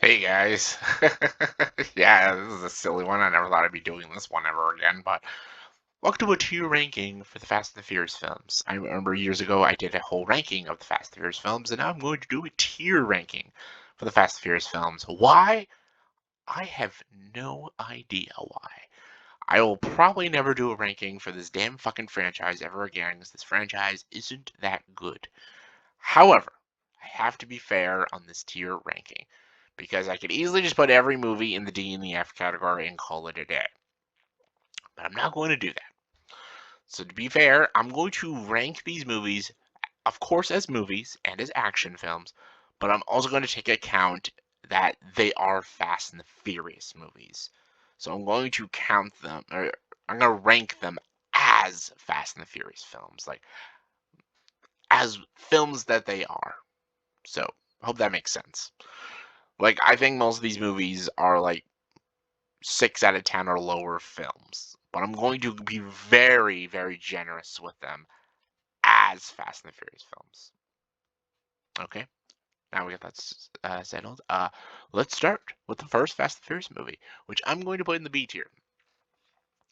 Hey guys. Yeah, this is a silly one. I never thought I'd be doing this one ever again, but welcome to a tier ranking for the Fast and the Furious films. I remember years ago I did a whole ranking of the Fast and the Furious films, and now I'm going to do a tier ranking for the Fast and Furious films. Why? I have no idea why. I will probably never do a ranking for this damn fucking franchise ever again, because this franchise isn't that good. However, I have to be fair on this tier ranking because I could easily just put every movie in the D and the F category and call it a day. But I'm not going to do that. So to be fair, I'm going to rank these movies, of course, as movies and as action films, but I'm also going to take account that they are Fast and the Furious movies. So I'm going to count them, or I'm going to rank them as Fast and the Furious films, like as films that they are. So I hope that makes sense. Like, I think most of these movies are like 6 out of 10 or lower films, but I'm going to be very, very generous with them as Fast and the Furious films. Okay, now we got that settled. Let's start with the first Fast and Furious movie, which I'm going to put in the B tier.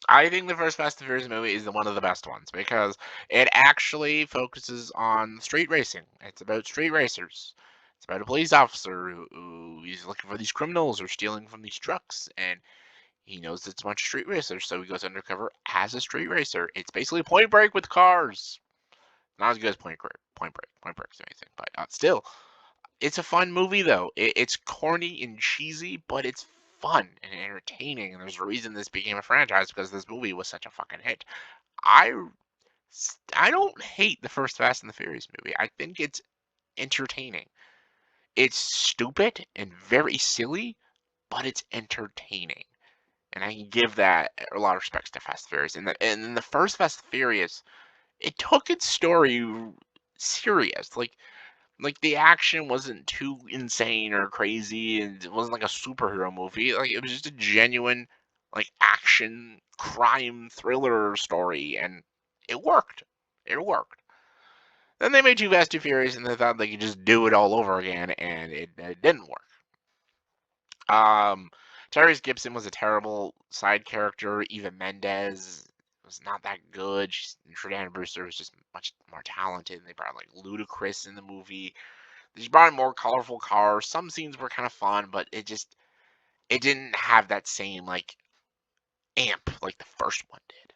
I think the first Fast and Furious movie is one of the best ones because it actually focuses on street racing. It's about street racers. It's about a police officer who is looking for these criminals or stealing from these trucks, and he knows it's a bunch of street racers, so he goes undercover as a street racer. It's basically Point Break with cars. Not as good as Point Break. Point Break's anything, but still, it's a fun movie though. It's corny and cheesy, but it's fun and entertaining. And there's a reason this became a franchise because this movie was such a fucking hit. I I don't hate the first Fast and the Furious movie. I think it's entertaining. It's stupid and very silly, but it's entertaining. And I can give that a lot of respects to Fast and Furious. And in the first Fast and Furious, it took its story serious. Like the action wasn't too insane or crazy, and it wasn't like a superhero movie. Like it was just a genuine like action crime thriller story, and it worked. It worked. Then they made Too Fast, Too Furious, and they thought they could just do it all over again, and it didn't work. Um, Tyrese Gibson was a terrible side character. Eva Mendes was not that good. Jordana Brewster was just much more talented. And they brought like Ludacris in the movie. They brought in more colorful cars. Some scenes were kind of fun, but it didn't have that same like amp like the first one did.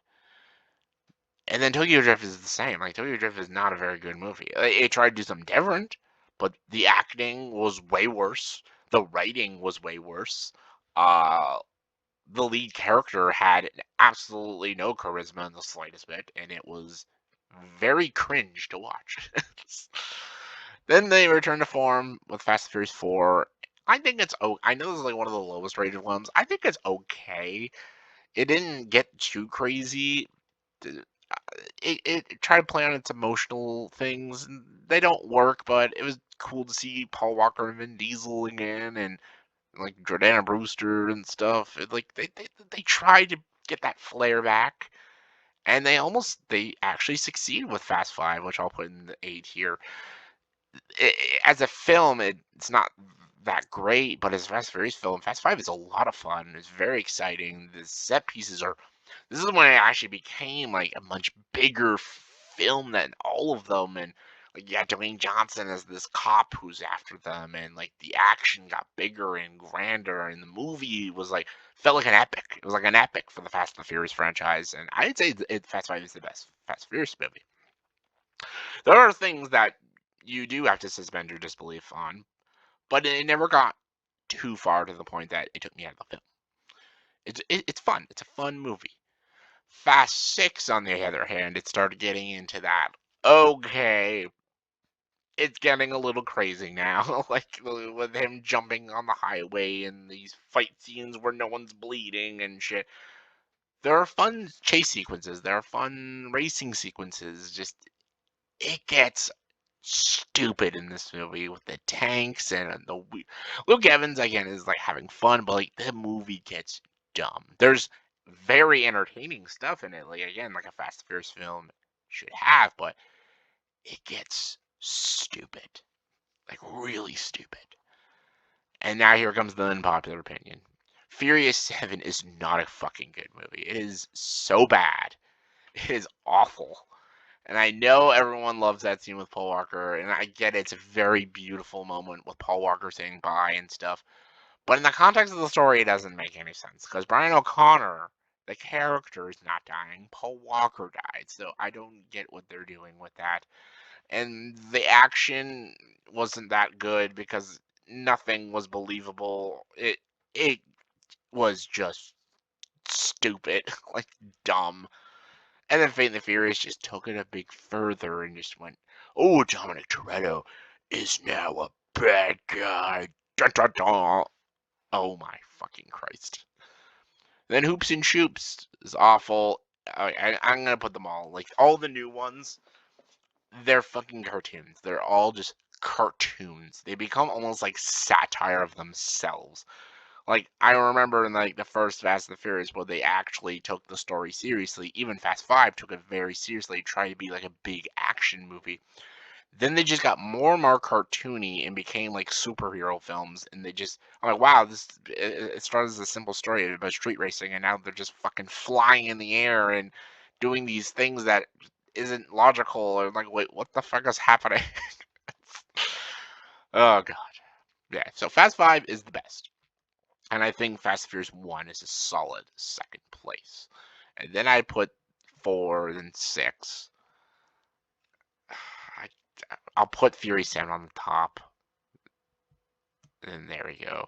And then Tokyo Drift is the same. Like Tokyo Drift is not a very good movie. It tried to do something different, but the acting was way worse. The writing was way worse. Uh, the lead character had absolutely no charisma in the slightest bit, and it was very cringe to watch. Then they returned to form with Fast and Furious 4. I think it's I know this is like one of the lowest rated ones. I think it's okay. It didn't get too crazy. It tried to play on its emotional things. They don't work, but it was cool to see Paul Walker and Vin Diesel again, and like Jordana Brewster and stuff. Like they tried to get that flair back, and they actually succeeded with Fast Five, which I'll put in the A tier. As a film, it's not that great, but as Fast and Furious film, Fast Five is a lot of fun. It's very exciting. The set pieces are. This is when it actually became like a much bigger film than all of them, and like you had Dwayne Johnson as this cop who's after them, and like the action got bigger and grander, and the movie was like felt like an epic. It was like an epic for the Fast and the Furious franchise, and I'd say Fast Five is the best Fast and Furious movie. There are things that you do have to suspend your disbelief on, but it never got too far to the point that it took me out of the film. It's fun. It's a fun movie. Fast Six, on the other hand, it started getting into that. Okay, it's getting a little crazy now, like with him jumping on the highway and these fight scenes where no one's bleeding and shit. There are fun chase sequences. There are fun racing sequences. Just it gets stupid in this movie with the tanks and Luke Evans again is like having fun, but like the movie gets dumb. There's very entertaining stuff in it, like again, like a Fast and Furious film should have, but it gets stupid, like really stupid. And now here comes the unpopular opinion. Furious 7 is not a fucking good movie. It is so bad. It is awful. And I know everyone loves that scene with Paul Walker, and I get it's a very beautiful moment with Paul Walker saying bye and stuff. But in the context of the story, it doesn't make any sense. Because Brian O'Connor, the character, is not dying. Paul Walker died. So I don't get what they're doing with that. And the action wasn't that good because nothing was believable. It was just stupid, like dumb. And then Fate and the Furious just took it a big further and just went, "Oh, Dominic Toretto is now a bad guy." Dun, dun, dun. Oh my fucking Christ. Then Hoops and Shoops is awful. I'm gonna put them all. Like, all the new ones, they're fucking cartoons. They're all just cartoons. They become almost like satire of themselves. Like, I remember in like the first Fast and the Furious where they actually took the story seriously. Even Fast 5 took it very seriously, tried to be like a big action movie. Then they just got more and more cartoony and became like superhero films. And I'm like, wow, it started as a simple story about street racing, and now they're just fucking flying in the air and doing these things that isn't logical. Or like, wait, what the fuck is happening? Oh god, yeah. So Fast 5 is the best. And I think Fast and Furious 1 is a solid second place. And then I put 4 and 6. I, I'll put Fury 7 on the top. And there we go.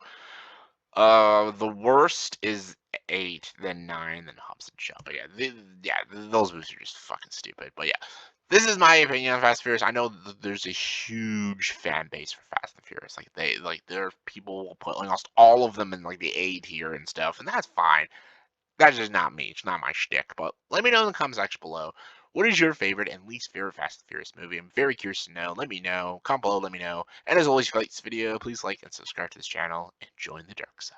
The worst is 8, then 9, then Hobbs and Shaw. But yeah, those movies are just fucking stupid. But yeah, this is my opinion on Fast and Furious. I know there's a huge fan base for Fast and Furious. There are people who will put almost all of them in like the A tier and stuff, and that's fine. That's just not me. It's not my shtick. But let me know in the comment section below. What is your favorite and least favorite Fast and Furious movie? I'm very curious to know. Let me know. Comment below, let me know. And as always, if you like this video, please like and subscribe to this channel and join the dark side.